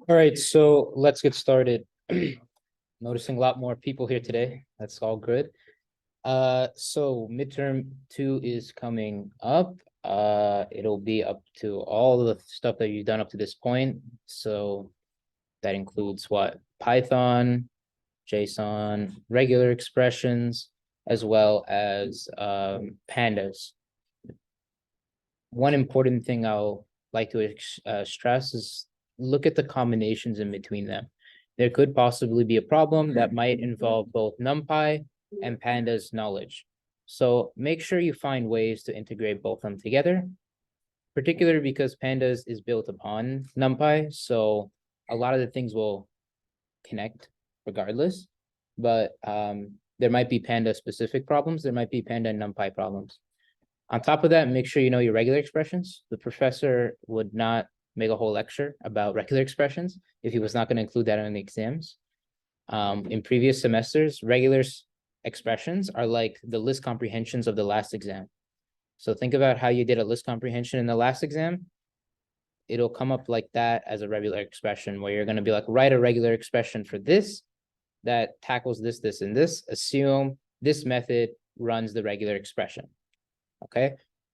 All right, so let's get started. Noticing a lot more people here today. That's all good. So midterm 2 is coming up. It'll be up to all the stuff that you've done up to this point. So that includes what? Python, JSON, regular expressions, as well as pandas. One important thing I'll like to stress is look at the combinations in between them. There could possibly be a problem that might involve both NumPy and Pandas knowledge. So make sure you find ways to integrate both of them together, particularly because Pandas is built upon NumPy. So a lot of the things will connect regardless, but there might be Panda specific problems. There might be Panda and NumPy problems. On top of that, make sure you know your regular expressions. The professor would not make a whole lecture about regular expressions if he was not going to include that in the exams. In previous semesters, regular expressions are like the list comprehensions of the last exam. So think about how you did a list comprehension in the last exam. It'll come up like that as a regular expression where you're going to be like, write a regular expression for this that tackles this, this, and this. Assume this method runs the regular expression. Okay,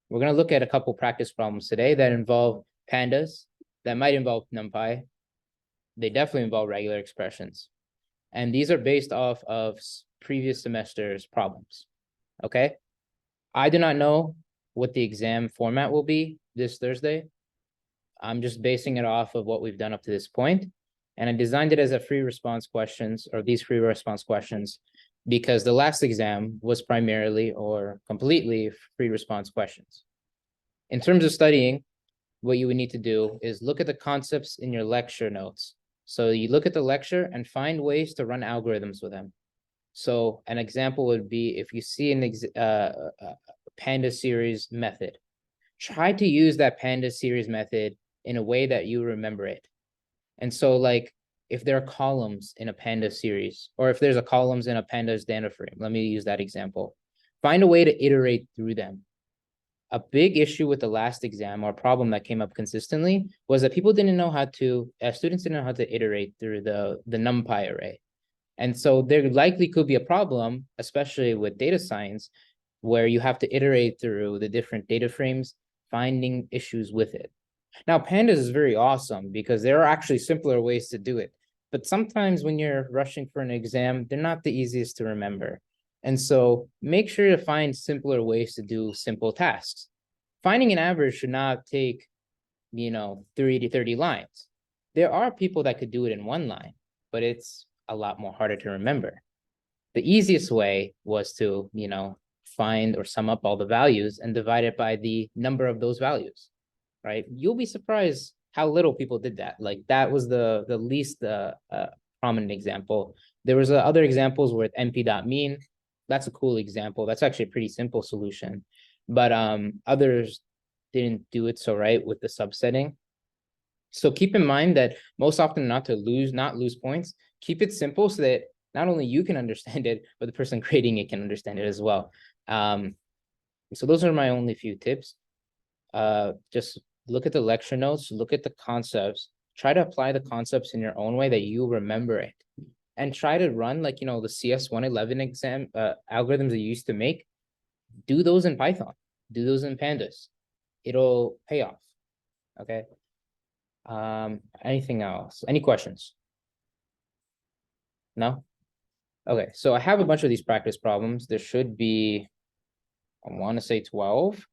we're going to look at a couple practice problems today that involve pandas, that might involve NumPy. They definitely involve regular expressions. And these are based off of previous semester's problems. Okay, I do not know what the exam format will be this Thursday. I'm just basing it off of what we've done up to this point. And I designed it as a free response questions, or these free response questions, because the last exam was primarily or completely free response questions. In terms of studying, what you would need to do is look at the concepts in your lecture notes. So you look at the lecture and find ways to run algorithms with them. So an example would be if you see a Panda series method, try to use that Panda series method in a way that you remember it. And so like, if there are columns in a Panda series, or if there's a columns in a Pandas data frame, let me use that example. Find a way to iterate through them. A big issue with the last exam or problem that came up consistently was that people didn't know how to, students didn't know how to iterate through the NumPy array. And so there likely could be a problem, especially with data science, where you have to iterate through the different data frames, finding issues with it. Now, Pandas is very awesome because there are actually simpler ways to do it. But sometimes when you're rushing for an exam, they're not the easiest to remember. And so make sure to find simpler ways to do simple tasks. Finding an average should not take, 30 to 30 lines. There are people that could do it in one line, but it's a lot more harder to remember. The easiest way was to, find or sum up all the values and divide it by the number of those values, right? You'll be surprised how little people did that. Like that was the least prominent example. There was other examples with np.mean. That's a cool example. That's actually a pretty simple solution. But others didn't do it so right with the subsetting. So keep in mind that most often not lose points. Keep it simple so that not only you can understand it, but the person creating it can understand it as well. So those are my only few tips. Just look at the lecture notes, look at the concepts, try to apply the concepts in your own way that you remember it, and try to run like, the CS 111 exam algorithms that you used to make. Do those in Python, do those in Pandas. It'll pay off. Okay. Anything else? Any questions? No? Okay, so I have a bunch of these practice problems. There should be, I want to say 12.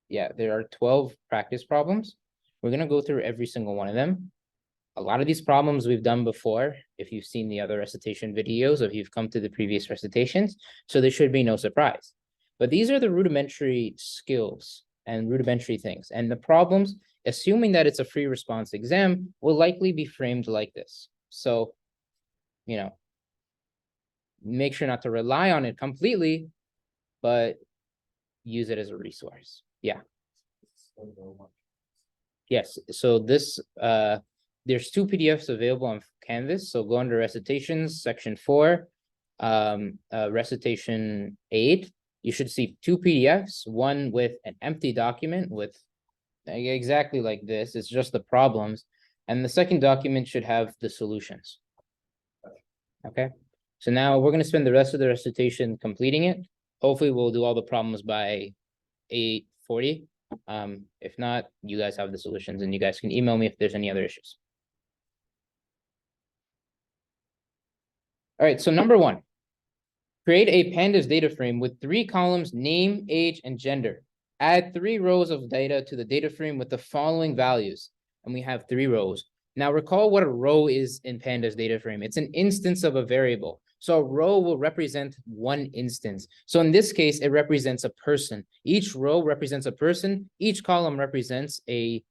Yeah, there are 12 practice problems. We're going to go through every single one of them. A lot of these problems we've done before, if you've seen the other recitation videos, or if you've come to the previous recitations, so there should be no surprise. But these are the rudimentary skills and rudimentary things. And the problems, assuming that it's a free response exam, will likely be framed like this. So, make sure not to rely on it completely, but use it as a resource. Yeah. Yes, so this, there's 2 PDFs available on Canvas. So go under recitations, section 4, recitation 8. You should see 2 PDFs, one with an empty document with exactly like this. It's just the problems. And the second document should have the solutions. Okay. So now we're going to spend the rest of the recitation completing it. Hopefully we'll do all the problems by 8:40. If not, you guys have the solutions and you guys can email me if there's any other issues. All right. So number one, create a pandas data frame with 3 columns, name, age, and gender. Add 3 rows of data to the data frame with the following values. And we have 3 rows. Now recall what a row is in pandas data frame. It's an instance of a variable. So a row will represent one instance. So in this case, it represents a person. Each row represents a person. Each column represents a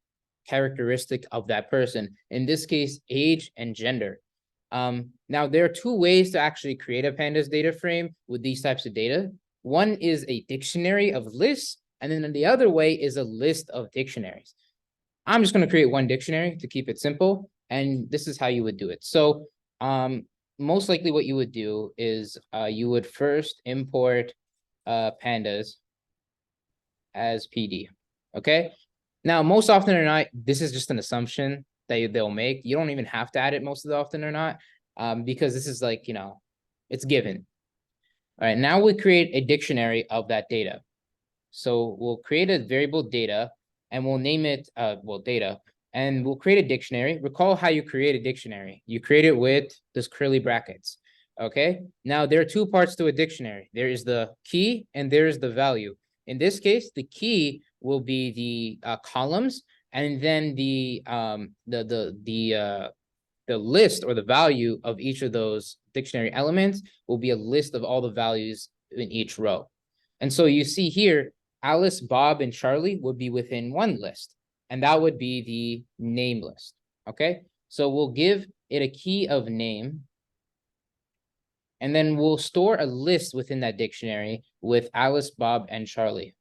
characteristic of that person. In this case, age and gender. Now, there are 2 ways to actually create a pandas data frame with these types of data. One is a dictionary of lists, and then the other way is a list of dictionaries. I'm just going to create one dictionary to keep it simple, and this is how you would do it. So most likely what you would do is you would first import pandas as PD, okay? Now, most often or not, this is just an assumption that they'll make. You don't even have to add it most of the often or not, because this is like, it's given. All right, now we create a dictionary of that data. So we'll create a variable data and we'll name it, data, and we'll create a dictionary. Recall how you create a dictionary. You create it with this curly brackets, okay? Now, there are 2 parts to a dictionary. There is the key and there is the value. In this case, the key will be the columns, and then the list or the value of each of those dictionary elements will be a list of all the values in each row. And so you see here, Alice, Bob, and Charlie would be within one list, and that would be the name list. Okay, so we'll give it a key of name, and then we'll store a list within that dictionary with Alice, Bob, and Charlie.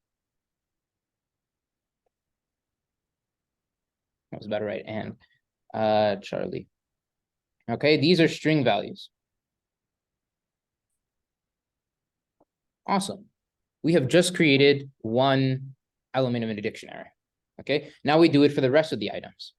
That was about right. And Charlie. Okay, these are string values. Awesome. We have just created one element in a dictionary. Okay, now we do it for the rest of the items.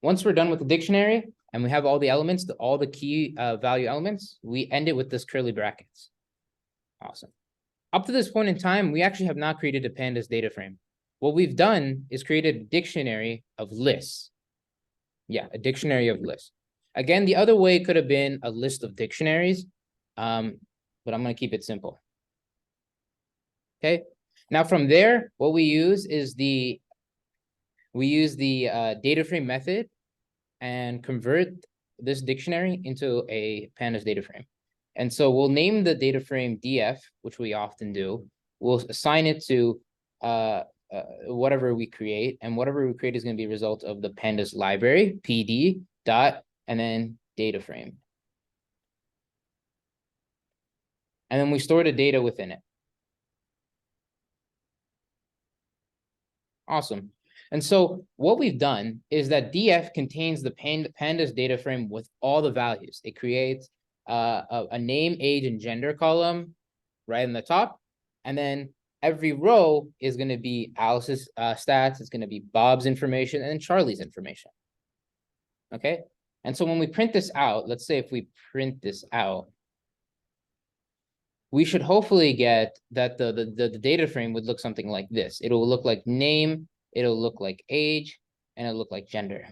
Once we're done with the dictionary and we have all the elements, all the key value elements, we end it with this curly brackets. Awesome. Up to this point in time, we actually have not created a pandas data frame. What we've done is created a dictionary of lists. Yeah, a dictionary of lists. Again, the other way could have been a list of dictionaries, but I'm going to keep it simple. Okay. Now from there, what we use is the data frame method and convert this dictionary into a pandas data frame. And so we'll name the data frame DF, which we often do. We'll assign it to whatever we create, and whatever we create is going to be a result of the pandas library, PD dot, and then data frame. And then we store the data within it. Awesome. And so what we've done is that DF contains the pandas data frame with all the values. It creates a name, age, and gender column right in the top. And then every row is going to be Alice's stats. It's going to be Bob's information and Charlie's information. Okay. And so when we print this out, let's say if we print this out, we should hopefully get that the data frame would look something like this. It'll look like name, it'll look like age, and it'll look like gender.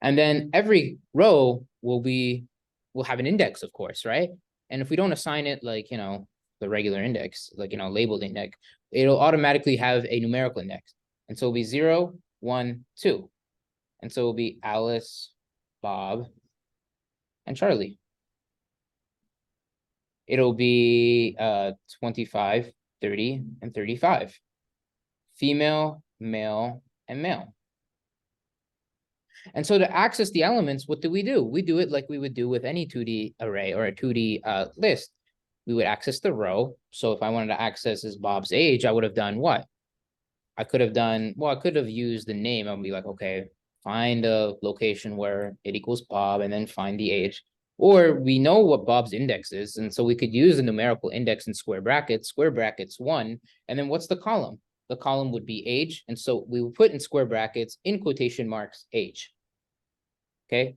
And then every row will have an index, of course, right? And if we don't assign it like, the regular index, like, labeled index, it'll automatically have a numerical index. And so it'll be 0, 1, 2. And so it'll be Alice, Bob, and Charlie. It'll be 25, 30, and 35. Female, male, and male. And so to access the elements, what do? We do it like we would do with any 2D array or a 2D list. We would access the row. So if I wanted to access is Bob's age, I would have done what? I could have done, well, I could have used the name. I would be like, okay, find a location where it equals Bob and then find the age. Or we know what Bob's index is. And so we could use the numerical index in square brackets 1. And then what's the column? The column would be age. And so we would put in square brackets in quotation marks age. Okay.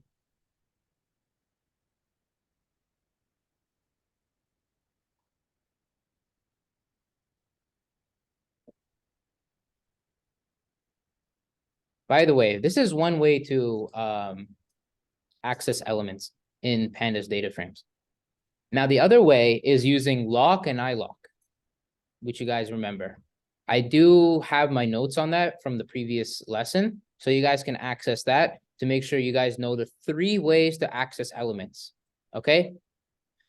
By the way, this is one way to access elements in pandas data frames. Now, the other way is using lock and ilock, which you guys remember. I do have my notes on that from the previous lesson, so you guys can access that to make sure you guys know the 3 ways to access elements, okay?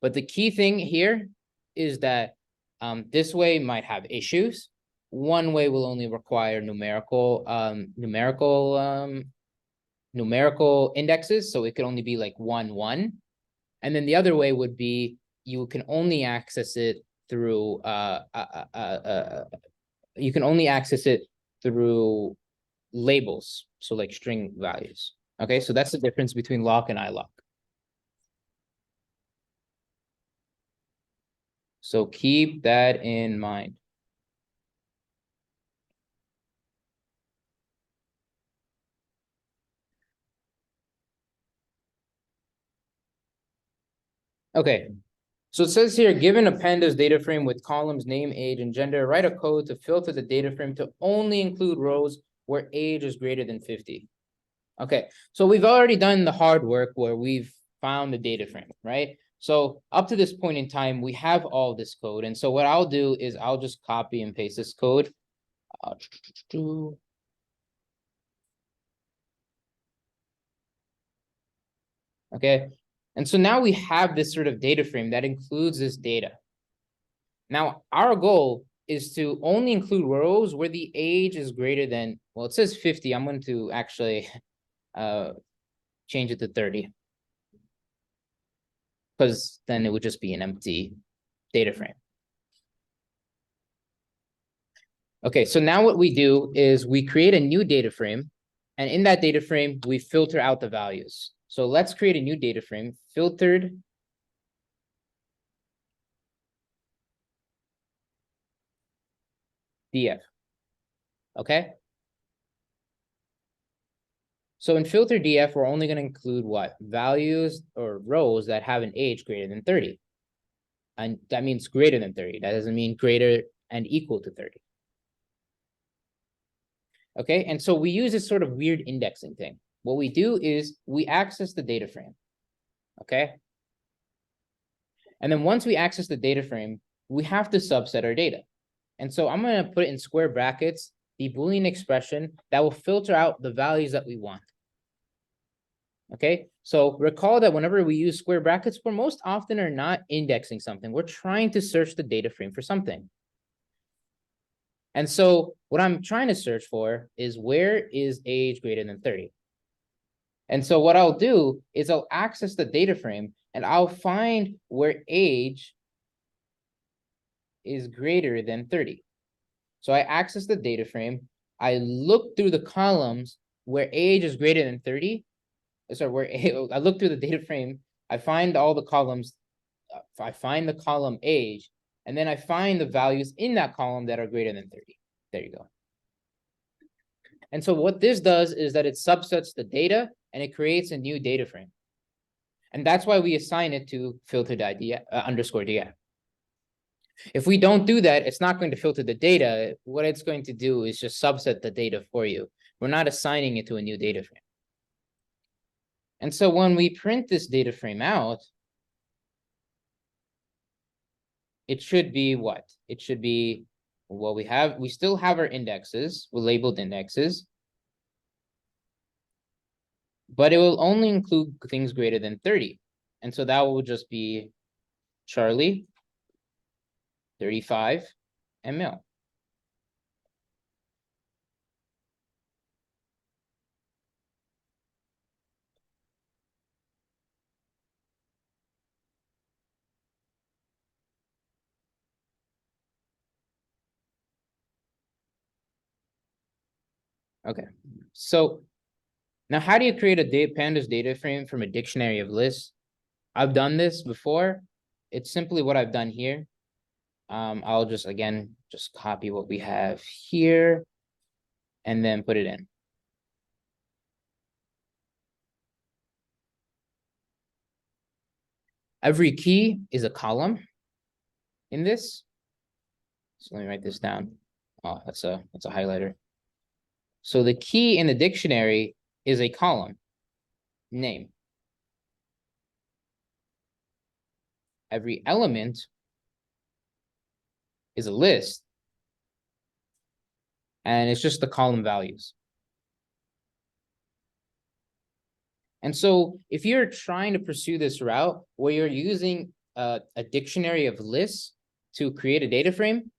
But the key thing here is that this way might have issues. One way will only require numerical indexes, so it could only be like 1. And then the other way would be you can only access it through labels, so like string values. Okay, so that's the difference between lock and ilock. So keep that in mind. Okay, so it says here, given a pandas data frame with columns, name, age, and gender, write a code to filter the data frame to only include rows where age is greater than 50. Okay, so we've already done the hard work where we've found the data frame, right? So up to this point in time, we have all this code. And so what I'll do is I'll just copy and paste this code. Okay, and so now we have this sort of data frame that includes this data. Now, our goal is to only include rows where the age is greater than, well, it says 50. I'm going to actually change it to 30. Because then it would just be an empty data frame. Okay, so now what we do is we create a new data frame. And in that data frame, we filter out the values. So let's create a new data frame, filtered df. Okay. So in filter df, we're only going to include what? Values or rows that have an age greater than 30. And that means greater than 30. That doesn't mean greater and equal to 30. Okay, and so we use this sort of weird indexing thing. What we do is we access the data frame. Okay. And then once we access the data frame, we have to subset our data. And so I'm going to put in square brackets the Boolean expression that will filter out the values that we want. Okay, so recall that whenever we use square brackets, we're most often are not indexing something. We're trying to search the data frame for something. And so what I'm trying to search for is where is age greater than 30? And so what I'll do is I'll access the data frame and I'll find where age is greater than 30. So I access the data frame. I look through the columns where age is greater than 30. Sorry, where I look through the data frame. I find all the columns. I find the column age, and then I find the values in that column that are greater than 30. There you go. And so what this does is that it subsets the data and it creates a new data frame. And that's why we assign it to filtered ID underscore df. If we don't do that, it's not going to filter the data. What it's going to do is just subset the data for you. We're not assigning it to a new data frame. And so when we print this data frame out, it should be what? It should be, well, we still have our indexes, we labeled indexes, but it will only include things greater than 30. And so that will just be Charlie, 35, and Mel. Okay, so now how do you create a pandas data frame from a dictionary of lists? I've done this before. It's simply what I've done here. I'll just, again, just copy what we have here and then put it in. Every key is a column in this. So let me write this down. Oh, that's a highlighter. So the key in the dictionary is a column name. Every element is a list, and it's just the column values. And so if you're trying to pursue this route where you're using a dictionary of lists to create a data frame,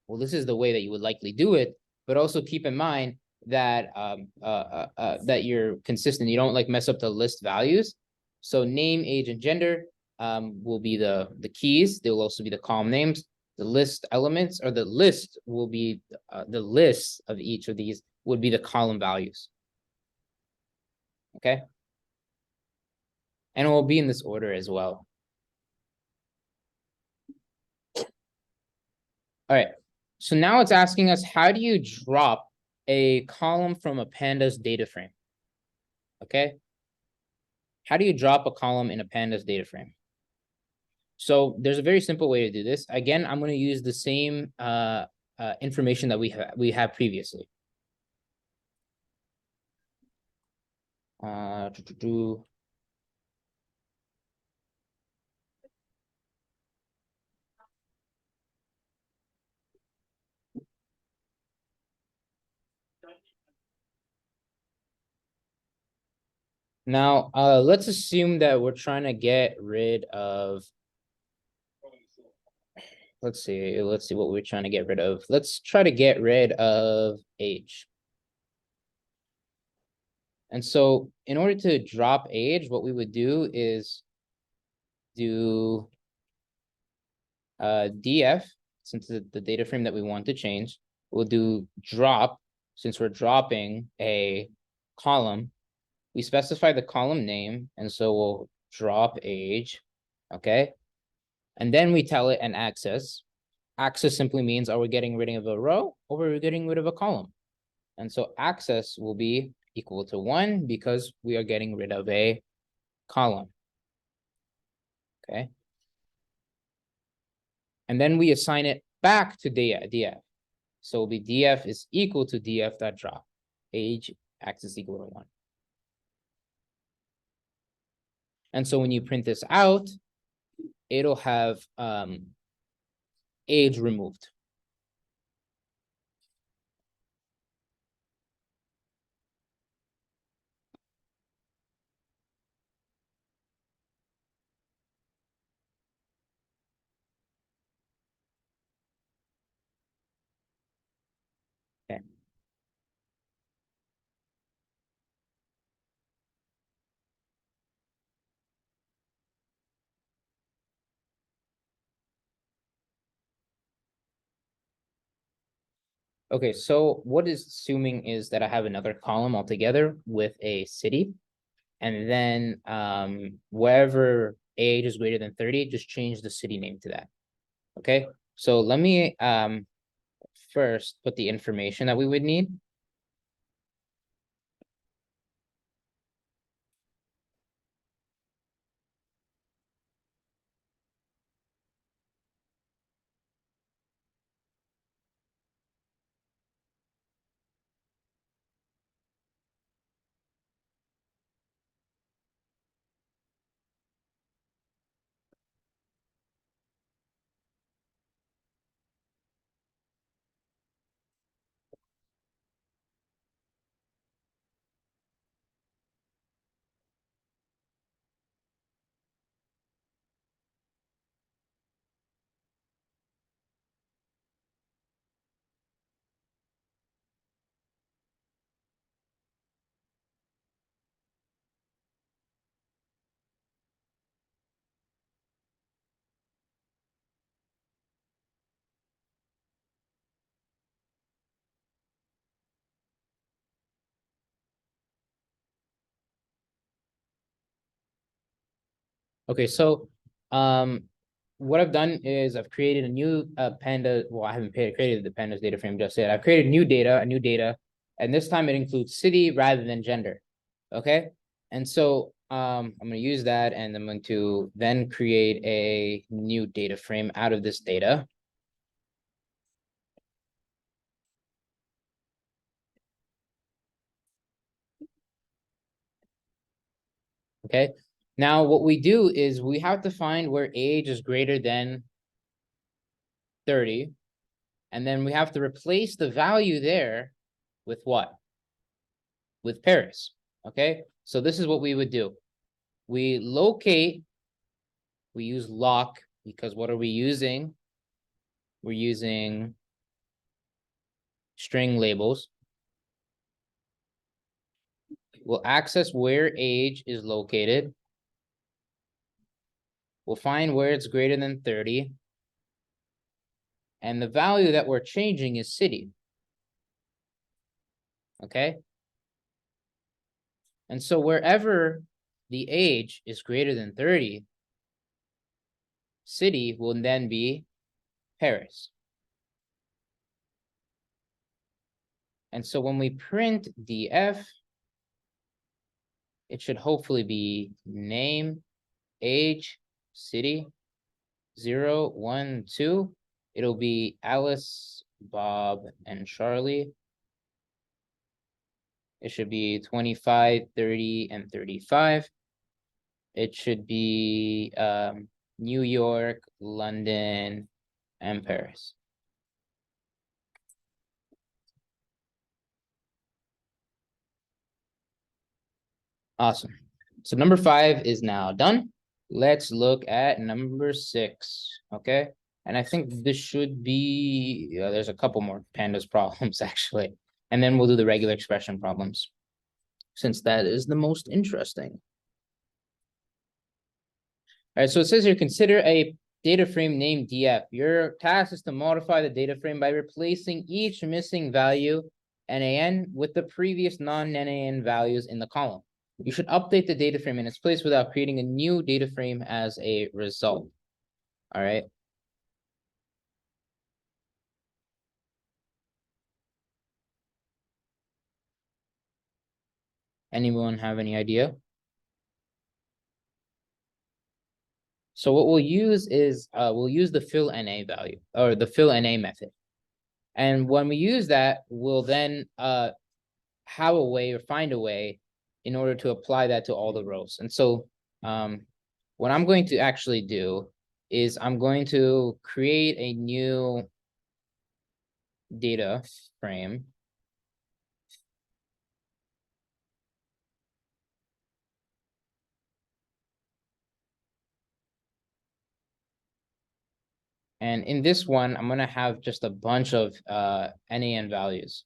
well, this is the way that you would likely do it. But also keep in mind that that you're consistent. You don't like mess up the list values. So name, age, and gender will be the keys. They will also be the column names. The list elements, or the list will be the list of each of these would be the column values. Okay. And it will be in this order as well. All right. So now it's asking us, how do you drop a column from a pandas data frame? Okay. How do you drop a column in a pandas data frame? So there's a very simple way to do this. Again, I'm going to use the same information that we have previously. Uh, Now, let's assume that we're trying to get rid of, let's see what we're trying to get rid of. Let's try to get rid of age. And so in order to drop age, what we would do is do df, since the data frame that we want to change. We'll do drop, since we're dropping a column. We specify the column name, and so we'll drop age, okay? And then we tell it an axis. Axis simply means, are we getting rid of a row or are we getting rid of a column? And so axis will be equal to 1 because we are getting rid of a column. Okay. And then we assign it back to df. So it'll be df is equal to df dot drop. Age axis equal to 1. And so when you print this out, it'll have age removed. Okay. Okay, so what is assuming is that I have another column altogether with a city. And then wherever age is greater than 30, just change the city name to that. Okay, so let me first put the information that we would need. Okay, so what I've done is I've created a new panda. Well, I haven't created the pandas data frame just yet. I've created a new data, and this time it includes city rather than gender. Okay, and so I'm going to use that, and I'm going to then create a new data frame out of this data. Okay, now what we do is we have to find where age is greater than 30, and then we have to replace the value there with what? With Paris. Okay, so this is what we would do. We locate, we use lock, because what are we using? We're using string labels. We'll access where age is located. We'll find where it's greater than 30. And the value that we're changing is city. Okay. And so wherever the age is greater than 30, city will then be Paris. And so when we print df, it should hopefully be name, age, city, 0, 1, 2. It'll be Alice, Bob, and Charlie. It should be 25, 30, and 35. It should be New York, London, and Paris. Awesome. So number 5 is now done. Let's look at number 6. Okay. And I think this should be, there's a couple more pandas problems actually. And then we'll do the regular expression problems, since that is the most interesting. All right, so it says here, consider a data frame named df. Your task is to modify the data frame by replacing each missing value nan with the previous non-nan values in the column. You should update the data frame in its place without creating a new data frame as a result. All right. Anyone have any idea? So what we'll use is we'll use the fill NA value, or the fill NA method. And when we use that, we'll then have a way or find a way in order to apply that to all the rows. And so what I'm going to actually do is I'm going to create a new data frame. And in this one, I'm going to have just a bunch of NaN values.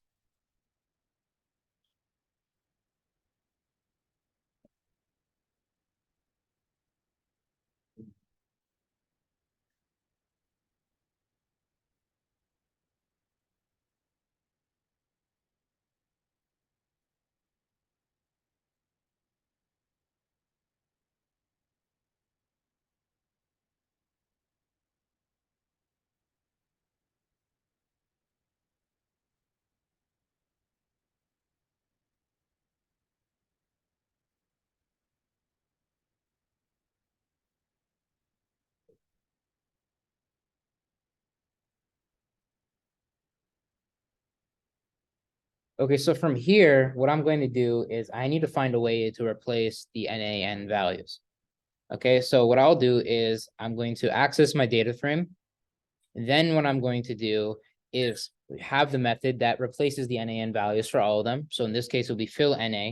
Okay, so from here, what I'm going to do is I need to find a way to replace the NaN values. Okay, so what I'll do is I'm going to access my data frame. Then what I'm going to do is have the method that replaces the NaN values for all of them. So in this case, it'll be fill NA.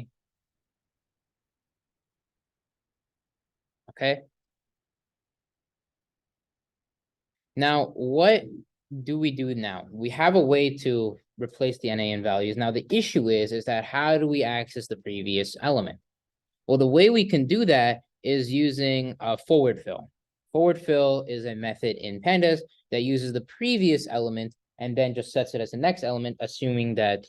Okay. Now, what do we do now? We have a way to replace the NaN values. Now, the issue is that how do we access the previous element? Well, the way we can do that is using a forward fill. Forward fill is a method in pandas that uses the previous element and then just sets it as the next element, assuming that,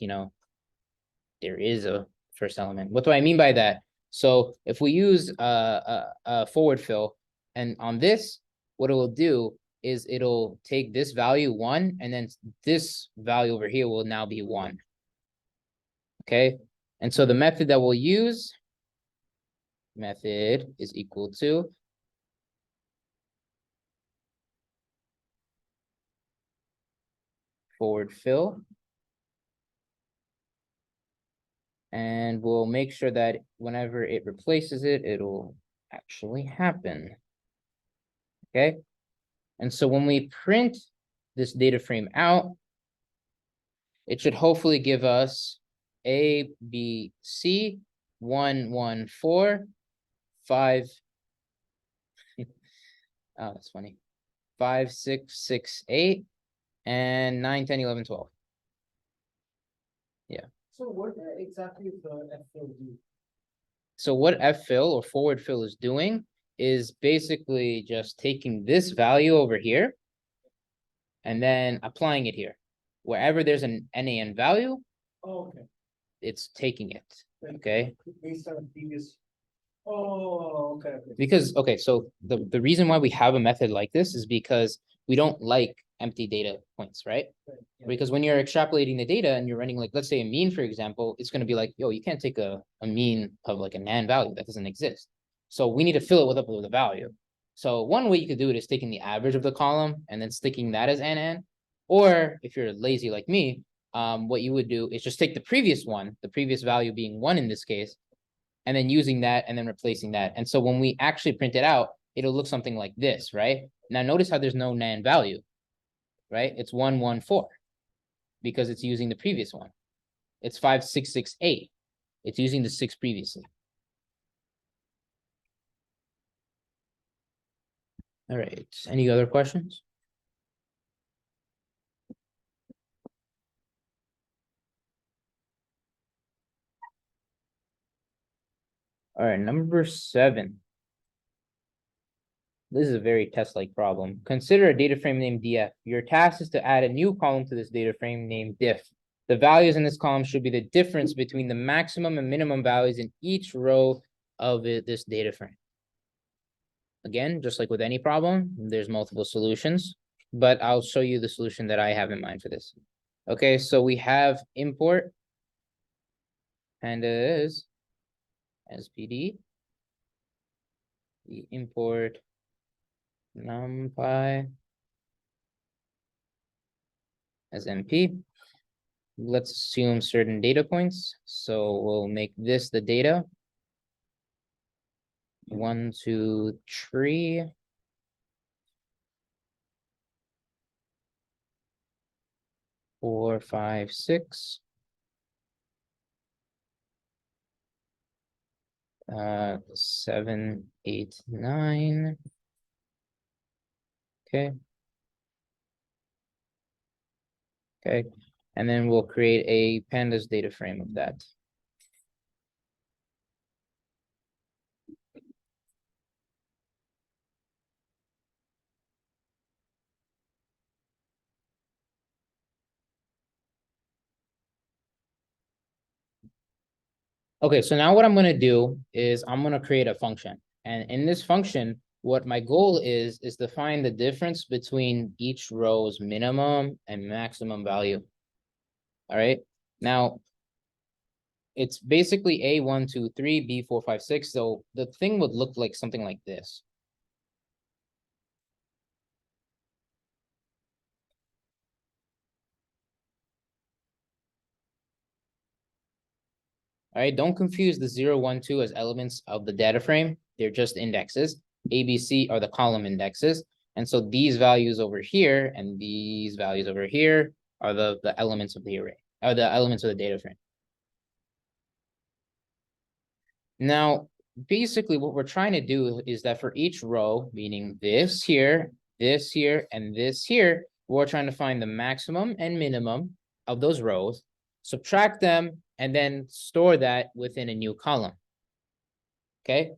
there is a first element. What do I mean by that? So if we use a forward fill, And on this, what it will do is it'll take this value 1, and then this value over here will now be 1. Okay, and so the method that we'll use, method is equal to forward fill. And we'll make sure that whenever it replaces it, it'll actually happen. Okay, and so when we print this data frame out, it should hopefully give us A, B, C, 1, 1, 4, 5. Oh, that's funny. 5, 6, 6, 8, and 9, 10, 11, 12. Yeah. So what exactly is the FFill do? So what ffill or forward fill is doing is basically just taking this value over here and then applying it here. Wherever there's an NaN value, Oh, okay. it's taking it. Then Okay. Based on the previous. Oh, okay. Because, okay, so the reason why we have a method like this is because we don't like empty data points, right? Yeah. Because when you're extrapolating the data and you're running, like, let's say a mean, for example, it's going to be like, yo, you can't take a mean of like a NaN value that doesn't exist. So we need to fill it with a value. So one way you could do it is taking the average of the column and then sticking that as NaN. Or if you're lazy like me, what you would do is just take the previous one, the previous value being 1 in this case, and then using that and then replacing that. And so when we actually print it out, it'll look something like this, right? Now notice how there's no NaN value, right? It's 1, 1, 4 because it's using the previous one. It's 5, 6, 6, 8. It's using the 6 previously. All right. Any other questions? All right, number 7. This is a very test-like problem. Consider a data frame named df. Your task is to add a new column to this data frame named diff. The values in this column should be the difference between the maximum and minimum values in each row of this data frame. Again, just like with any problem, there's multiple solutions, but I'll show you the solution that I have in mind for this. Okay, so we have import pandas as PD. We import numpy as MP. Let's assume certain data points. So we'll make this the data. 1, 2, 3. 4, 5, 6. 7, 8, 9. Okay. Okay. And then we'll create a pandas data frame of that. Okay, so now what I'm going to do is I'm going to create a function. And in this function, what my goal is to find the difference between each row's minimum and maximum value. All right. Now, it's basically A, 1, 2, 3, B, 4, 5, 6. So the thing would look like something like this. All right, don't confuse the 0, 1, 2 as elements of the data frame. They're just indexes. A, B, C are the column indexes. And so these values over here and these values over here are the elements of the array, or the elements of the data frame. Now, basically what we're trying to do is that for each row, meaning this here, and this here, we're trying to find the maximum and minimum of those rows, subtract them, and then store that within a new column. Okay,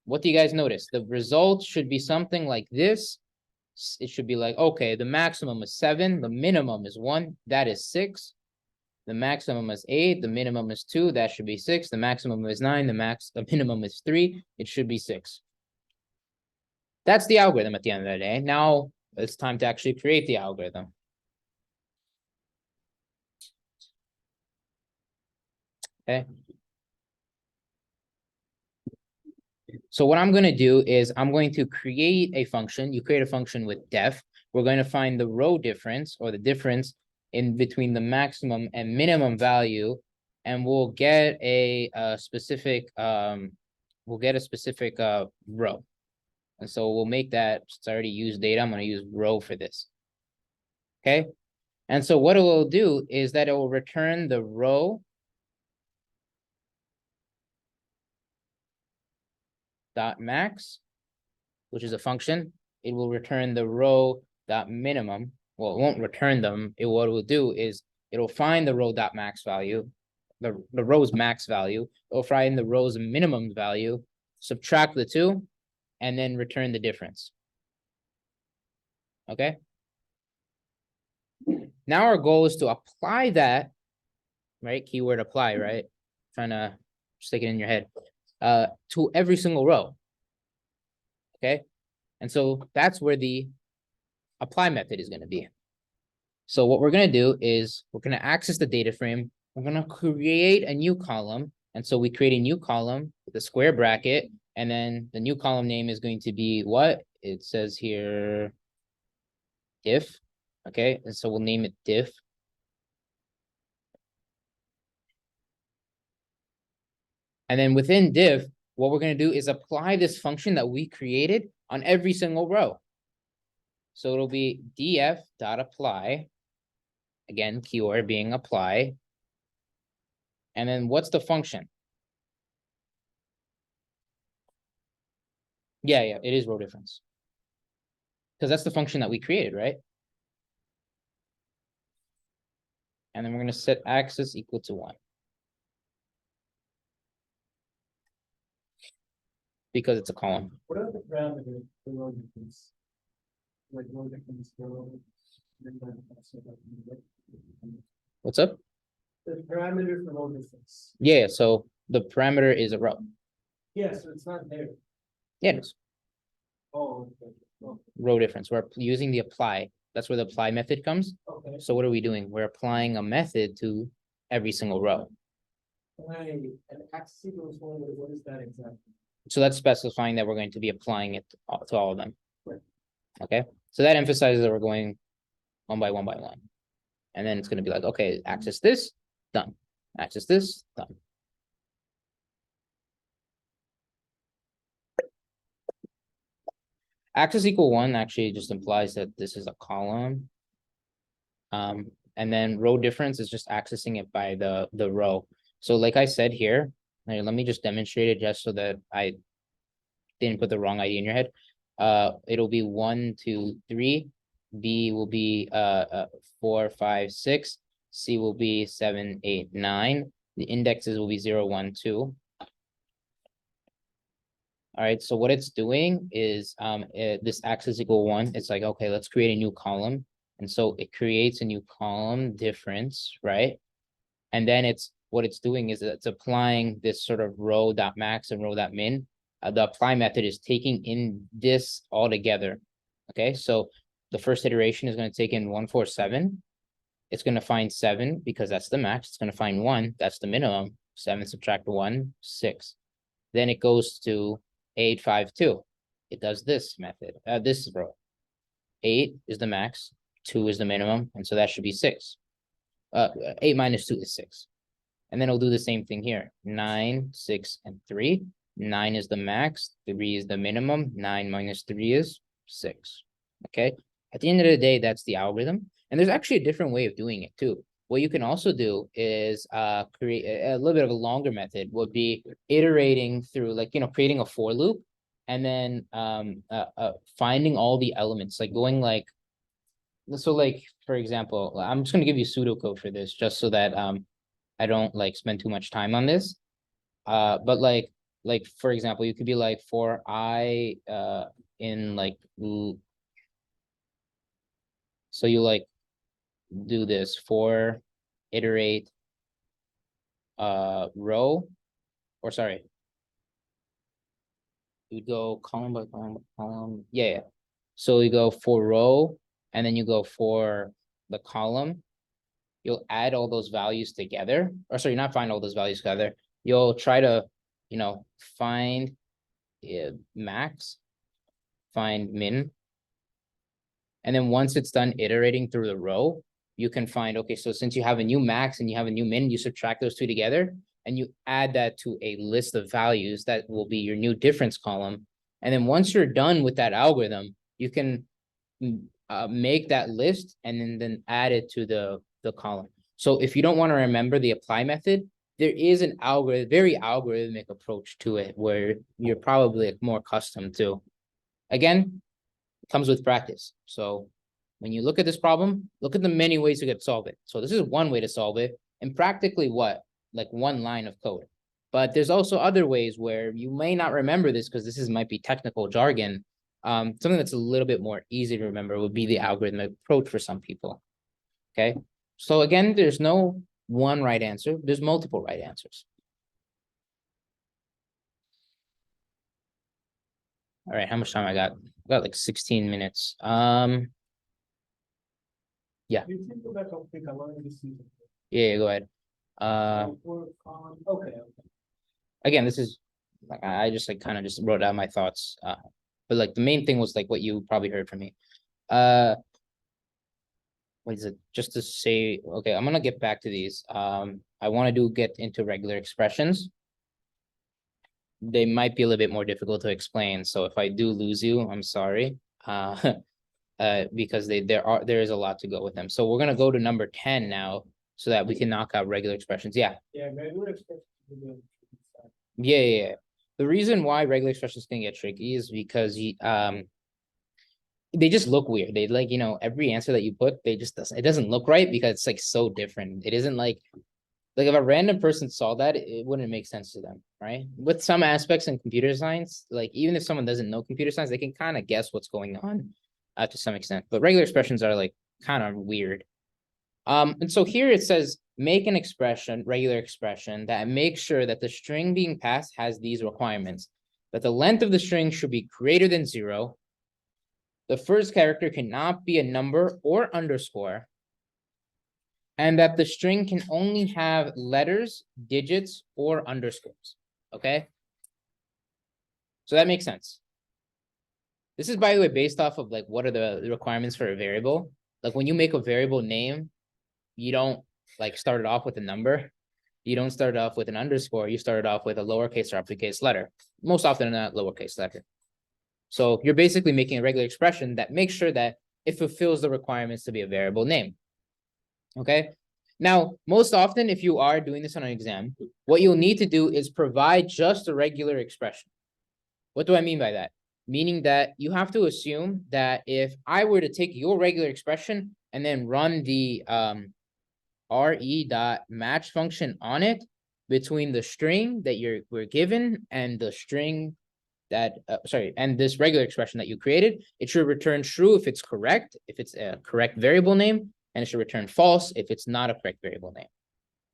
what do you guys notice? The result should be something like this. It should be like, okay, the maximum is 7, the minimum is 1, that is 6. The maximum is 8, the minimum is 2, that should be 6. The maximum is 9, the minimum is 3, it should be 6. That's the algorithm at the end of the day. Now it's time to actually create the algorithm. Okay. So what I'm going to do is I'm going to create a function. You create a function with def. We're going to find the row difference or the difference in between the maximum and minimum value, and we'll get a specific row. And so we'll make that, since I already used data, I'm going to use row for this. Okay. And so what it will do is that it will return the row dot max, which is a function. It will return the row dot minimum. Well, it won't return them. What it will do is it'll find the row dot max value, the row's max value. It'll find the row's minimum value, subtract the two, and then return the difference. Okay. Now our goal is to apply that, right? Keyword apply, right? Trying to stick it in your head, to every single row. Okay. And so that's where the apply method is going to be. So what we're going to do is we're going to access the data frame. We're going to create a new column. And so we create a new column with a square bracket. And then the new column name is going to be what? It says here diff. Okay. And so we'll name it diff. And then within diff, what we're going to do is apply this function that we created on every single row. So it'll be df.apply. Again, keyword being apply. And then what's the function? Yeah, it is row difference. Because that's the function that we created, right? And then we're going to set axis equal to 1. Because it's a column. What are the parameters for row difference? Like row difference for What's up? the parameter for row difference. Yeah, so the parameter is a row. Yeah, so it's not there. Yeah, it is. Oh, okay. Oh, Row difference. We're using the apply. That's where the apply method comes. okay. So what are we doing? We're applying a method to every single row. Right, and axis equals 1, what is that exactly? So that's specifying that we're going to be applying it to all of them. Right. Okay, so that emphasizes that we're going one by one by one. And then it's going to be like, okay, access this, done. Access this, done. Axis equal 1 actually just implies that this is a column. And then row difference is just accessing it by the row. So like I said here, let me just demonstrate it just so that I didn't put the wrong ID in your head. It'll be 1, 2, 3. B will be 4, 5, 6. C will be 7, 8, 9. The indexes will be 0, 1, 2. All right, so what it's doing is this axis equal 1. It's like, okay, let's create a new column. And so it creates a new column difference, right? And then what it's doing is it's applying this sort of row dot max and row dot min. The apply method is taking in this all together. Okay, so the first iteration is going to take in 1, 4, 7. It's going to find 7 because that's the max. It's going to find 1, that's the minimum. 7 subtract 1, 6. Then it goes to 8, 5, 2. It does this method, this row. 8 is the max, 2 is the minimum, and so that should be 6. 8 minus 2 is 6. And then it'll do the same thing here. 9, 6, and 3. 9 is the max, 3 is the minimum, 9 minus 3 is 6. Okay. At the end of the day, that's the algorithm. And there's actually a different way of doing it too. What you can also do is create a little bit of a longer method would be iterating through, like, creating a for loop and then finding all the elements, like going like, so like, for example, I'm just going to give you pseudocode for this just so that I don't like spend too much time on this. But like for example, you could be like for I in like, so you like do this for iterate row, or sorry, you would go column by column by column. Yeah. So you go for row, and then you go for the column. You'll add all those values together, or sorry, not find all those values together. You'll try to, find max, find min. And then once it's done iterating through the row, you can find, okay, so since you have a new max and you have a new min, you subtract those two together and you add that to a list of values that will be your new difference column. And then once you're done with that algorithm, you can make that list and then add it to the column. So if you don't want to remember the apply method, there is an very algorithmic approach to it where you're probably more accustomed to. Again, it comes with practice. So when you look at this problem, look at the many ways you could solve it. So this is one way to solve it, and practically like one line of code. But there's also other ways where you may not remember this because this might be technical jargon. Something that's a little bit more easy to remember would be the algorithmic approach for some people. Okay. So again, there's no one right answer. There's multiple right answers. All right. How much time I got? I got like 16 minutes. Yeah. You can go back up, pick a line this season. Yeah, go ahead. Okay. Again, this is like I just like kind of just wrote out my thoughts. But like the main thing was like what you probably heard from me. What is it? Just to say, okay, I'm gonna get back to these. I want to get into regular expressions. They might be a little bit more difficult to explain. So if I do lose you, I'm sorry. Because there is a lot to go with them. So we're gonna go to number 10 now, so that we can knock out regular expressions. Yeah. Yeah, regular expressions. Yeah. The reason why regular expressions can get tricky is because they just look weird. They like, every answer that you put, it doesn't look right because it's like so different. It isn't like if a random person saw that, it wouldn't make sense to them, right? With some aspects in computer science, like even if someone doesn't know computer science, they can kind of guess what's going on to some extent. But regular expressions are like kind of weird. And so here it says, make an expression, regular expression, that makes sure that the string being passed has these requirements. That the length of the string should be greater than 0. The first character cannot be a number or underscore. And that the string can only have letters, digits, or underscores. Okay? So that makes sense. This is, by the way, based off of like what are the requirements for a variable. Like when you make a variable name, you don't like start it off with a number. You don't start it off with an underscore. You start it off with a lowercase or uppercase letter. Most often not lowercase letter. So you're basically making a regular expression that makes sure that it fulfills the requirements to be a variable name. Okay. Now, most often, if you are doing this on an exam, what you'll need to do is provide just a regular expression. What do I mean by that? Meaning that you have to assume that if I were to take your regular expression and then run the re.match function on it between the string that we're given and the string that, and this regular expression that you created, it should return true if it's correct, if it's a correct variable name, and it should return false if it's not a correct variable name.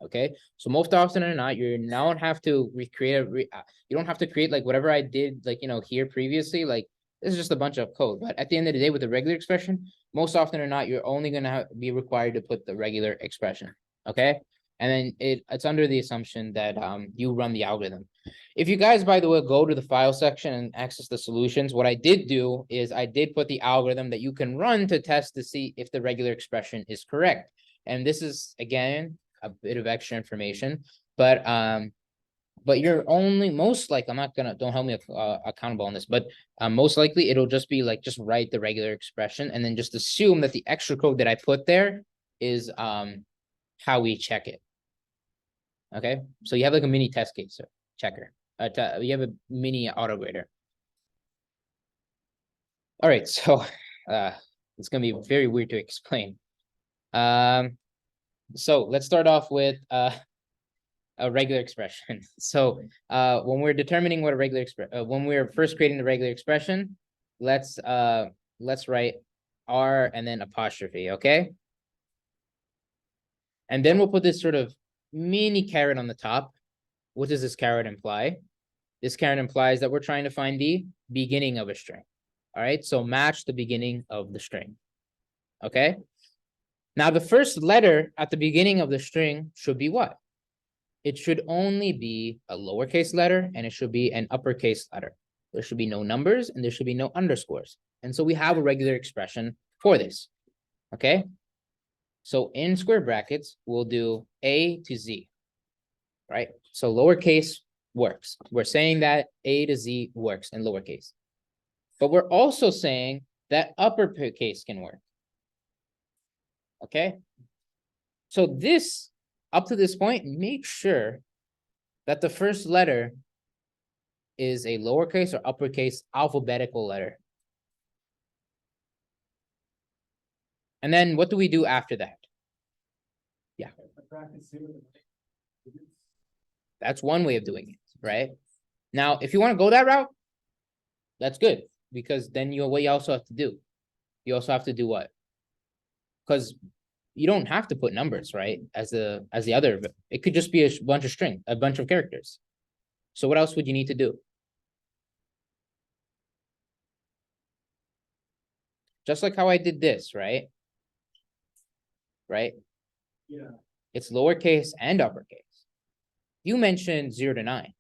Okay, so most often or not, you don't have to recreate you don't have to create like whatever I did, like, here previously. Like this is just a bunch of code, but at the end of the day, with the regular expression, most often or not, you're only going to be required to put the regular expression. Okay, and then it's under the assumption that you run the algorithm. If you guys, by the way, go to the file section and access the solutions, what I did do is I did put the algorithm that you can run to test to see if the regular expression is correct. And this is, again, a bit of extra information, but you're only most likely, don't hold me accountable on this, but most likely it'll just be like, just write the regular expression and then just assume that the extra code that I put there is how we check it. Okay, so you have like a mini test case checker. You have a mini auto grader. All right, so it's gonna be very weird to explain. So let's start off with a regular expression. So when we're determining what a regular expression, when we're first creating the regular expression, let's write R and then apostrophe, okay? And then we'll put this sort of mini caret on the top. What does this caret imply? This Karen implies that we're trying to find the beginning of a string. All right, so match the beginning of the string. Okay. Now, the first letter at the beginning of the string should be what? It should only be a lowercase letter and it should be an uppercase letter. There should be no numbers and there should be no underscores. And so we have a regular expression for this. Okay. So in square brackets, we'll do A to Z, right? So lowercase works. We're saying that A to Z works in lowercase. But we're also saying that uppercase can work. Okay. So this, up to this point, make sure that the first letter is a lowercase or uppercase alphabetical letter. And then what do we do after that? Yeah. That's one way of doing it, right? Now, if you want to go that route, that's good, because then what you also have to do, you also have to do what? Because you don't have to put numbers, right? As the other, it could just be a bunch of characters. So what else would you need to do? Just like how I did this, right? Right? Yeah. It's lowercase and uppercase. You mentioned 0 to 9,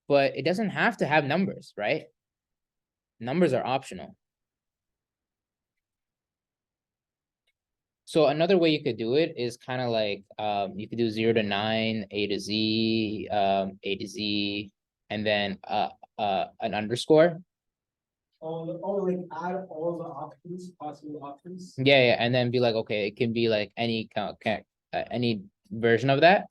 but it doesn't have to have numbers, right? Numbers are optional. So another way you could do it is kind of like you could do 0 to 9, A to Z, and then an underscore. Like add all the options, possible options. Yeah, and then be like, okay, it can be like any any version of that.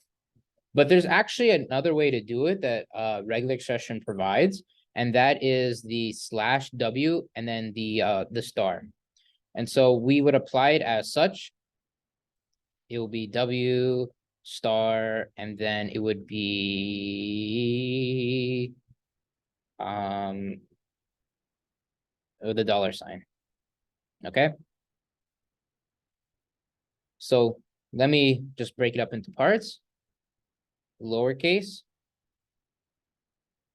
But there's actually another way to do it that regular expression provides, and that is the /W and then the star. And so we would apply it as such. It will be W star, and then it would be the $sign. Okay. So let me just break it up into parts. Lowercase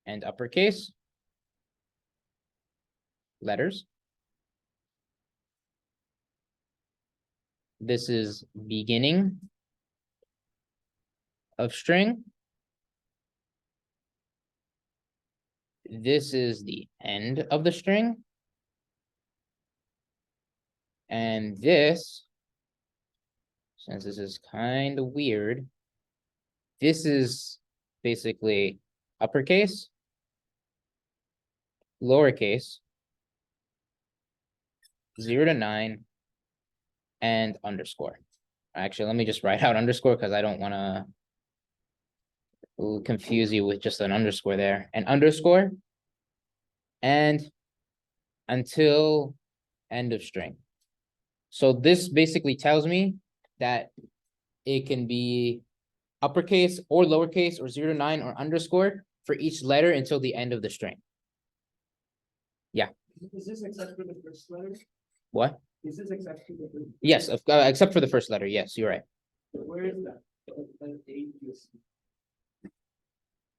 and uppercase letters. This is beginning of string. This is the end of the string. And this, since this is kind of weird, this is basically uppercase, lowercase, 0 to 9, and underscore. Actually, let me just write out underscore because I don't want to confuse you with just an underscore there. An underscore and until end of string. So this basically tells me that it can be uppercase or lowercase or 0 to 9 or underscore for each letter until the end of the string. Yeah. Is this except for the first letter? What? Is this except for the first? Yes, except for the first letter. Yes, you're right. Where is that?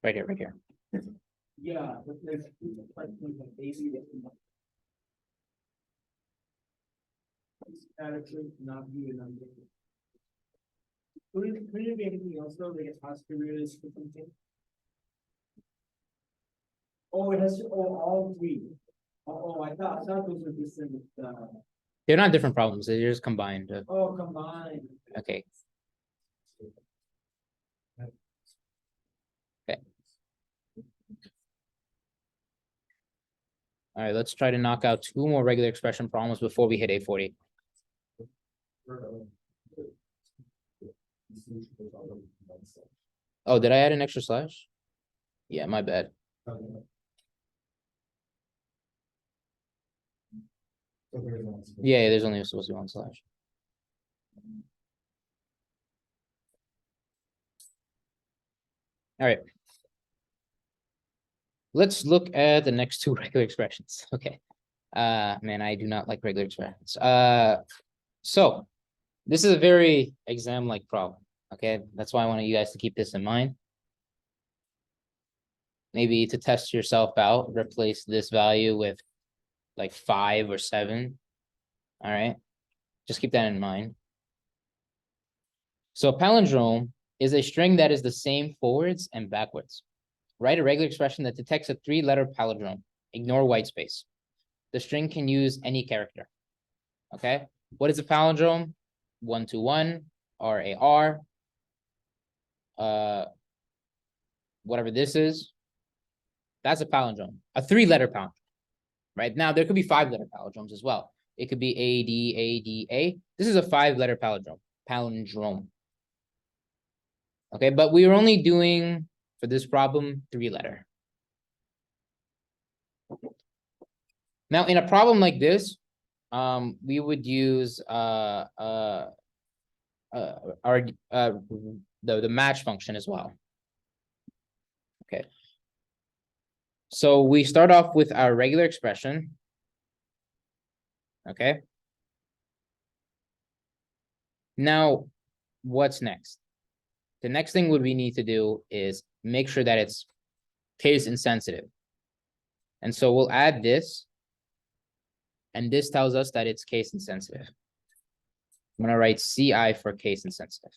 Right here, right here. Yeah, but there's like baby. Actually not be a number. Could it be anything else though, like a task period or something? Oh, it has to, all three. I thought those were different, They're not different problems. They're just combined. combined. Okay. Okay. All right, let's try to knock out 2 more regular expression problems before we hit 840. Oh, did I add an extra slash? Yeah, my bad. Yeah, there's only supposed to be 1 slash. All right. Let's look at the next 2 regular expressions. Okay. Man, I do not like regular expressions. So this is a very exam-like problem. Okay, that's why I want you guys to keep this in mind. maybe to test yourself out, replace this value with like 5 or 7. All right. Just keep that in mind. So a palindrome is a string that is the same forwards and backwards. Write a regular expression that detects a 3-letter palindrome. Ignore white space. The string can use any character. Okay. What is a palindrome? 1 to 1, RAR. Whatever this is, that's a palindrome, a 3-letter palindrome. Right now, there could be 5-letter palindromes as well. It could be ADADA. This is a 5-letter palindrome. Palindrome. Okay, but we are only doing for this problem 3-letter. Now, in a problem like this, we would use the match function as well. Okay. So we start off with our regular expression. Okay. Now, what's next? The next thing we need to do is make sure that it's case insensitive. And so we'll add this. And this tells us that it's case insensitive. I'm going to write CI for case insensitive.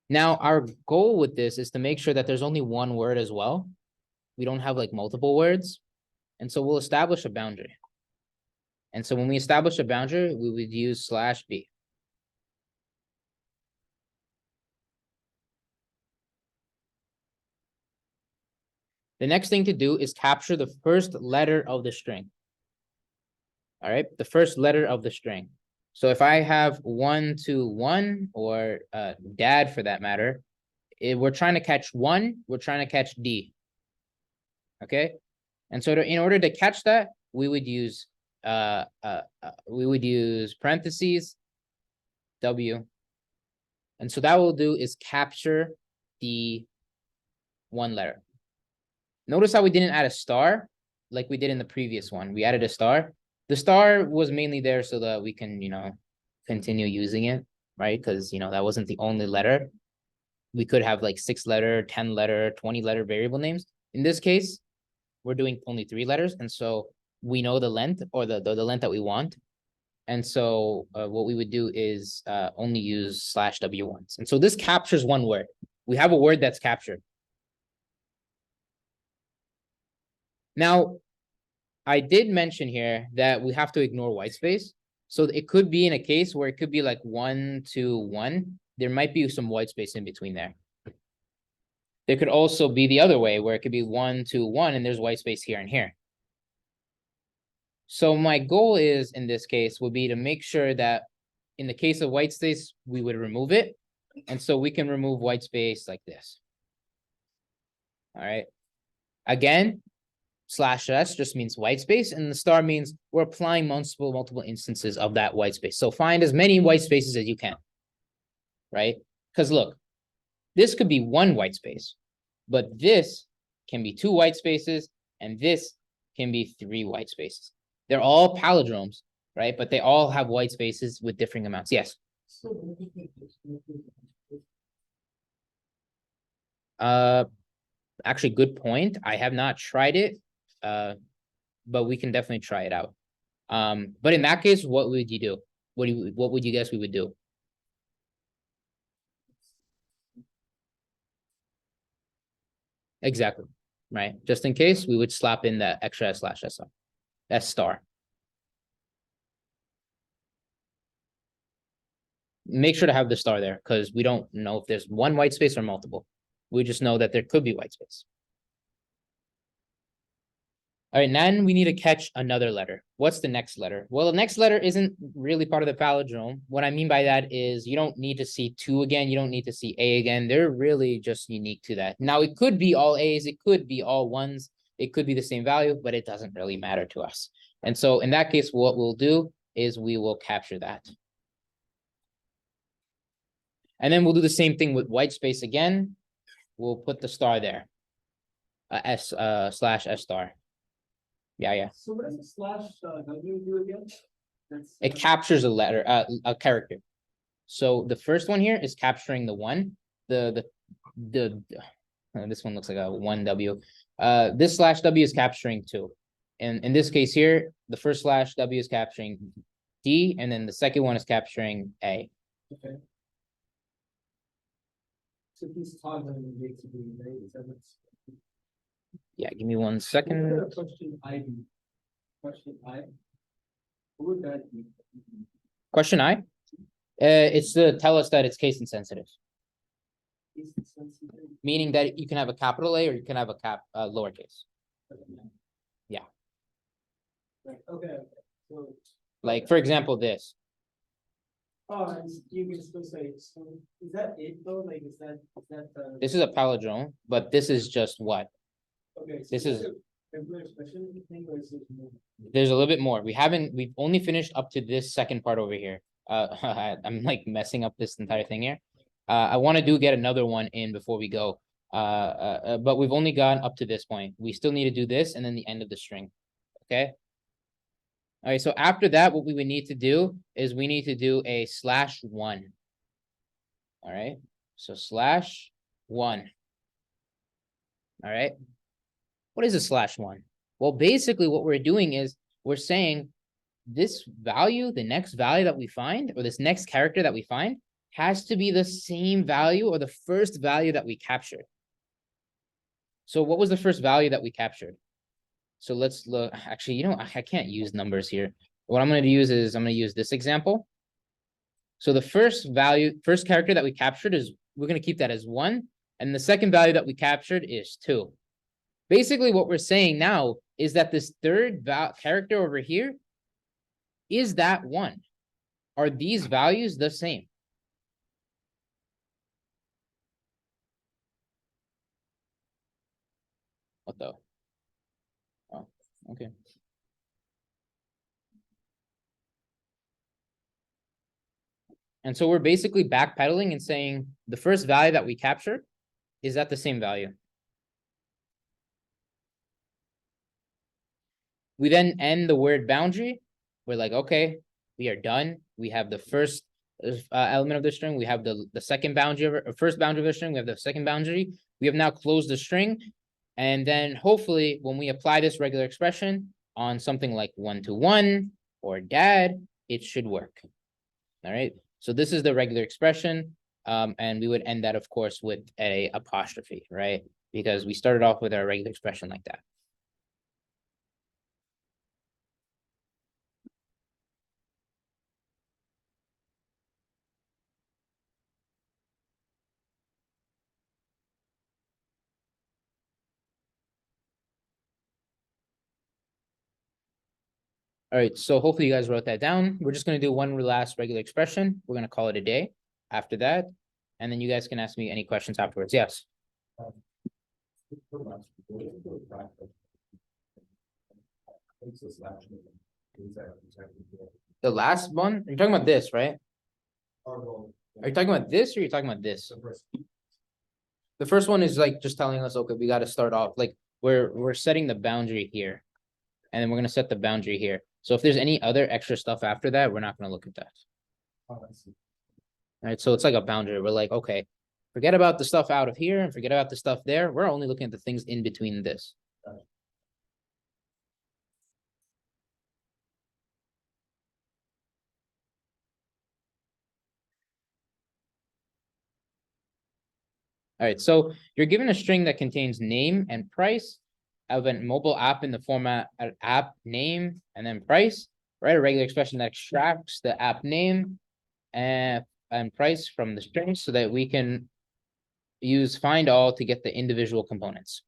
Now, our goal with this is to make sure that there's only one word as well. We don't have like multiple words. And so we'll establish a boundary. And so when we establish a boundary, we would use /B. The next thing to do is capture the first letter of the string. All right, the first letter of the string. So if I have 1 to 1 or dad for that matter, we're trying to catch 1, we're trying to catch D. Okay, and so in order to catch that, we would use parentheses W. And so that will do is capture the 1 letter. Notice how we didn't add a star like we did in the previous one. We added a star. The star was mainly there so that we can, continue using it, right? Because, that wasn't the only letter. We could have like 6-letter, 10-letter, 20-letter variable names. In this case, we're doing only 3 letters. And so we know the length or the length that we want. And so what we would do is only use /W once. And so this captures 1 word. We have a word that's captured. Now, I did mention here that we have to ignore white space. So it could be in a case where it could be like 1 to 1. There might be some white space in between there. There could also be the other way where it could be 1 to 1 and there's white space here and here. So my goal is in this case would be to make sure that in the case of white space, we would remove it. And so we can remove white space like this. All right. Again, /S just means white space, and the star means we're applying multiple instances of that white space. So find as many white spaces as you can, right? Because look, this could be 1 white space, but this can be 2 white spaces, and this can be 3 white spaces. They're all palindromes, right? But they all have white spaces with differing amounts. Yes. Actually, good point. I have not tried it. But we can definitely try it out. But in that case, what would you do? What would you guess we would do? Exactly, right? Just in case, we would slap in that extra /SR. That's star. Make sure to have the star there because we don't know if there's 1 white space or multiple. We just know that there could be white space. All right, now we need to catch another letter. What's the next letter? Well, the next letter isn't really part of the palindrome. What I mean by that is you don't need to see 2 again. You don't need to see A again. They're really just unique to that. Now, it could be all A's. It could be all 1s. It could be the same value, but it doesn't really matter to us. And so in that case, what we'll do is we will capture that. And then we'll do the same thing with white space again. We'll put the star there. /S star. Yeah. So what does a /W do again? It captures a letter, a character. So the first one here is capturing the one. This one looks like a 1W. This slash W is capturing 2. And in this case here, the first slash W is capturing D, and then the second one is capturing A. Okay. So these toggling basically, right? So that's. Yeah, give me 1 second. Question I. Question I. What would that be? Question I. It's to tell us that it's case insensitive, Case sensitive? meaning that you can have a capital A or you can have a lowercase. Yeah. Right, okay, so. Like, for example, this. Oh, and you can still say, so is that it though? Like, is that This is a palindrome, but this is just what? Okay. So This is. Regular expression thing, or is it more? There's a little bit more. We've only finished up to this second part over here. I'm like messing up this entire thing here. I want to get another one in before we go. But we've only gone up to this point. We still need to do this and then the end of the string. Okay. All right. So after that, what we would need to do is we need to do a /1. All right. So /1. All right. What is a /1? Well, basically what we're doing is we're saying this value, the next value that we find, or this next character that we find, has to be the same value or the first value that we captured. So what was the first value that we captured? So let's look. Actually, I can't use numbers here. What I'm going to use is I'm going to use this example. So the first character that we captured is, we're going to keep that as 1. And the second value that we captured is 2. Basically, what we're saying now is that this third character over here is that 1. Are these values the same? What the? Oh, okay. And so we're basically backpedaling and saying the first value that we captured is at the same value. We then end the word boundary. We're like, okay, we are done. We have the first element of the string. We have the second boundary of first boundary of the string. We have the second boundary. We have now closed the string. And then hopefully when we apply this regular expression on something like 1-to-1 or dad, it should work. All right. So this is the regular expression. And we would end that, of course, with a apostrophe, right? Because we started off with our regular expression like that. All right, so hopefully you guys wrote that down. We're just going to do one last regular expression. We're going to call it a day after that. And then you guys can ask me any questions afterwards. Yes. The last one, you're talking about this, right? Are you talking about this or you're talking about this? The first one is like just telling us, okay, we got to start off like we're setting the boundary here. And then we're going to set the boundary here. So if there's any other extra stuff after that, we're not going to look at that. All right, so it's like a boundary. We're like, okay, forget about the stuff out of here and forget about the stuff there. We're only looking at the things in between this. All right, so you're given a string that contains name and price of a mobile app in the format of app name and then price, right? A regular expression that extracts the app name and price from the string so that we can use find all to get the individual components.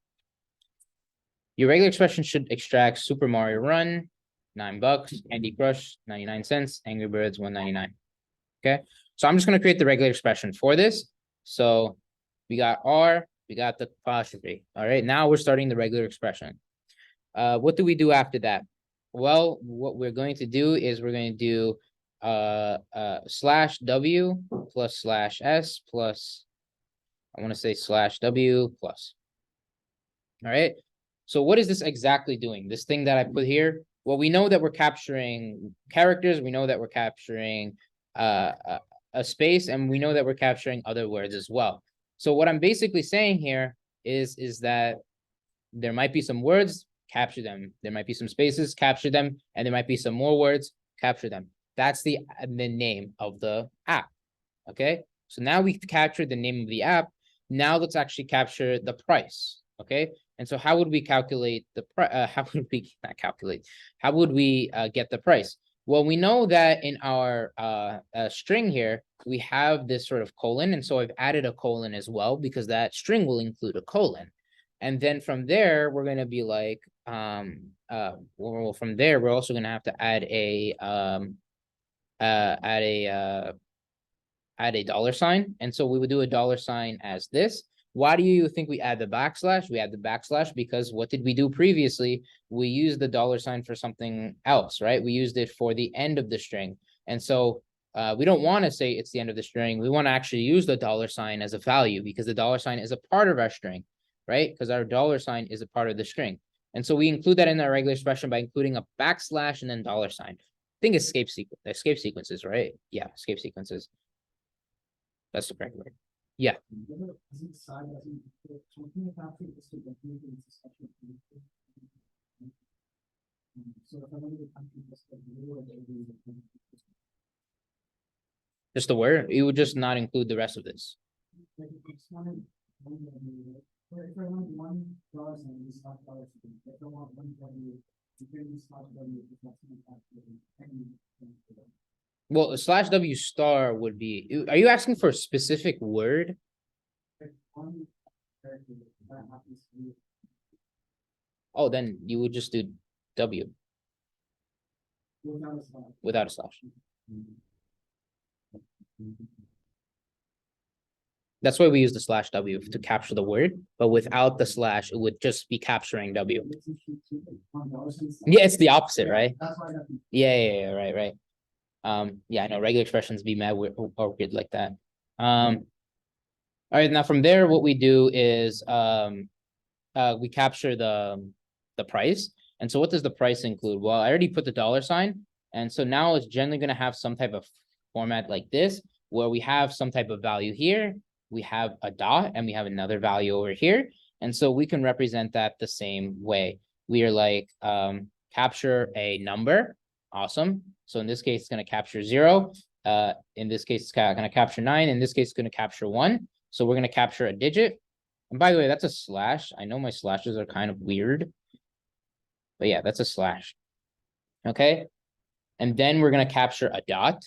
Your regular expression should extract Super Mario Run, $9, Candy Crush, 99 cents, Angry Birds, 199. Okay, so I'm just going to create the regular expression for this. So we got R, we got the apostrophe. All right, now we're starting the regular expression. What do we do after that? Well, what we're going to do is we're going to do /W plus /S plus, I want to say /W plus. All right. So what is this exactly doing? This thing that I put here? Well, we know that we're capturing characters. We know that we're capturing a space, and we know that we're capturing other words as well. So what I'm basically saying here is that there might be some words, capture them. There might be some spaces, capture them, and there might be some more words, capture them. That's the name of the app. Okay, so now we've captured the name of the app. Now let's actually capture the price. Okay, and so how would we calculate the price? How would we not calculate? How would we get the price? Well, we know that in our string here, we have this sort of colon. And so I've added a colon as well, because that string will include a colon. And then from there, we're going to be like, well, from there, we're also going to have to add a $. And so we would do a $sign as this. Why do you think we add the backslash? We add the backslash because what did we do previously? We used the $sign for something else, right? We used it for the end of the string. And so we don't want to say it's the end of the string. We want to actually use the $sign as a value, because the $sign is a part of our string, right? Because our $sign is a part of the string. And so we include that in our regular expression by including a backslash and then $sign. I think escape sequences, right? Yeah, escape sequences. That's the correct word. Yeah. Just the word. It would just not include the rest of this. Well, a /W star would be. Are you asking for a specific word? Oh, then you would just do W without a slash. That's why we use the /W to capture the word, but without the slash, it would just be capturing W. Yeah, it's the opposite, right? Yeah, right. Yeah, I know regular expressions be mad or weird like that. All right, now from there, what we do is we capture the price. And so what does the price include? Well, I already put the $sign. And so now it's generally going to have some type of format like this, where we have some type of value here, we have a dot, and we have another value over here. And so we can represent that the same way. We are like, capture a number. Awesome. So in this case, it's going to capture 0. In this case, it's going to capture 9. In this case, it's going to capture 1. So we're going to capture a digit. And by the way, that's a slash. I know my slashes are kind of weird, but yeah, that's a slash. Okay. And then we're going to capture a dot.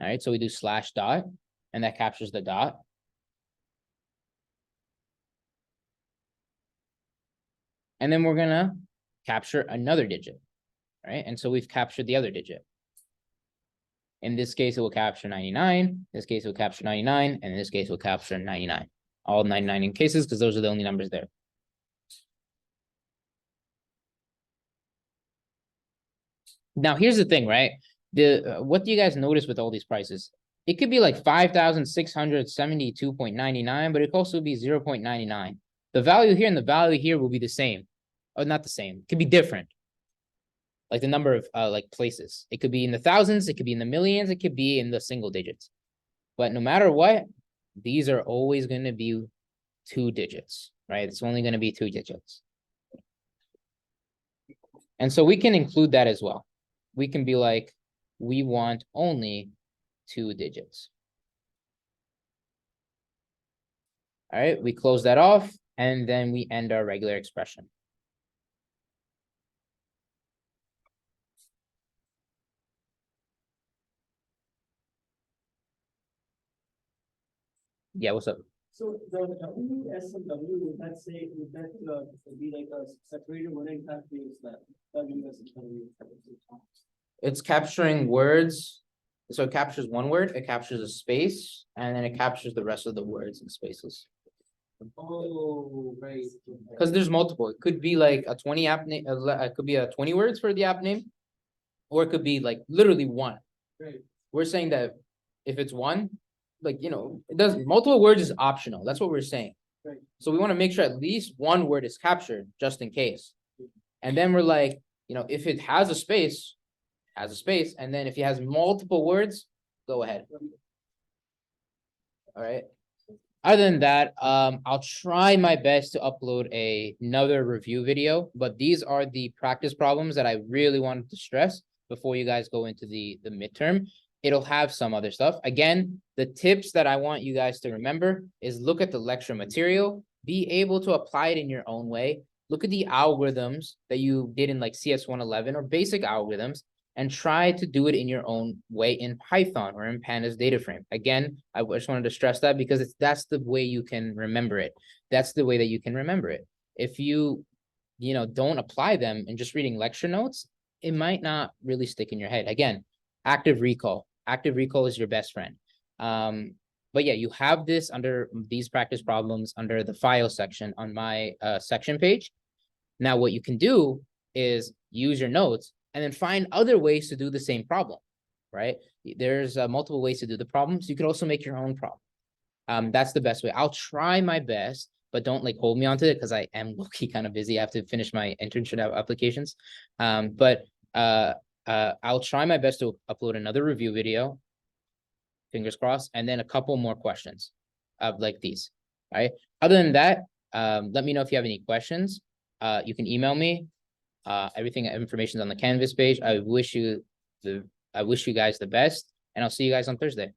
All right. So we do slash dot, and that captures the dot. And then we're going to capture another digit. Right. And so we've captured the other digit. In this case, it will capture 99. In this case, it will capture 99. And in this case, it will capture 99. All 99 in cases, because those are the only numbers there. Now, here's the thing, right? What do you guys notice with all these prices? It could be like 5,672.99, but it could also be 0.99. The value here and the value here will be the same. Or not the same. It could be different. Like the number of like places. It could be in the thousands, it could be in the millions, it could be in the single digits. But no matter what, these are always going to be 2 digits, right? It's only going to be 2 digits. And so we can include that as well. We can be like, we want only 2 digits. All right, we close that off, and then we end our regular expression. Yeah, what's up? So the W, S, and W, would that be like a separated? What exactly is that? W, S, and W. It's capturing words. So it captures one word, it captures a space, and then it captures the rest of the words and spaces. Oh, right. Because there's multiple. It could be like a 20 app name. It could be a 20 words for the app name, or it could be like literally 1. Right. We're saying that if it's 1, like, you know, it doesn't, multiple words is optional. That's what we're saying. Right. So we want to make sure at least 1 word is captured just in case. And then we're like, you know, if it has a space, and then if it has multiple words, go ahead. All right. Other than that, I'll try my best to upload another review video, but these are the practice problems that I really wanted to stress before you guys go into the midterm. It'll have some other stuff. Again, the tips that I want you guys to remember is look at the lecture material, be able to apply it in your own way. Look at the algorithms that you did in like CS 111 or basic algorithms, and try to do it in your own way in Python or in Pandas data frame. Again, I just wanted to stress that because that's the way you can remember it. That's the way that you can remember it. If you don't apply them and just reading lecture notes, it might not really stick in your head. Again, active recall. Active recall is your best friend. But yeah, you have this under these practice problems under the file section on my section page. Now, what you can do is use your notes and then find other ways to do the same problem, right? There's multiple ways to do the problems. You could also make your own problem. That's the best way. I'll try my best, but don't like hold me onto it because I am low-key kind of busy. I have to finish my internship applications. But I'll try my best to upload another review video, fingers crossed, and then a couple more questions of like these, right? Other than that, let me know if you have any questions. You can email me. Everything information is on the Canvas page. I wish you guys the best, and I'll see you guys on Thursday.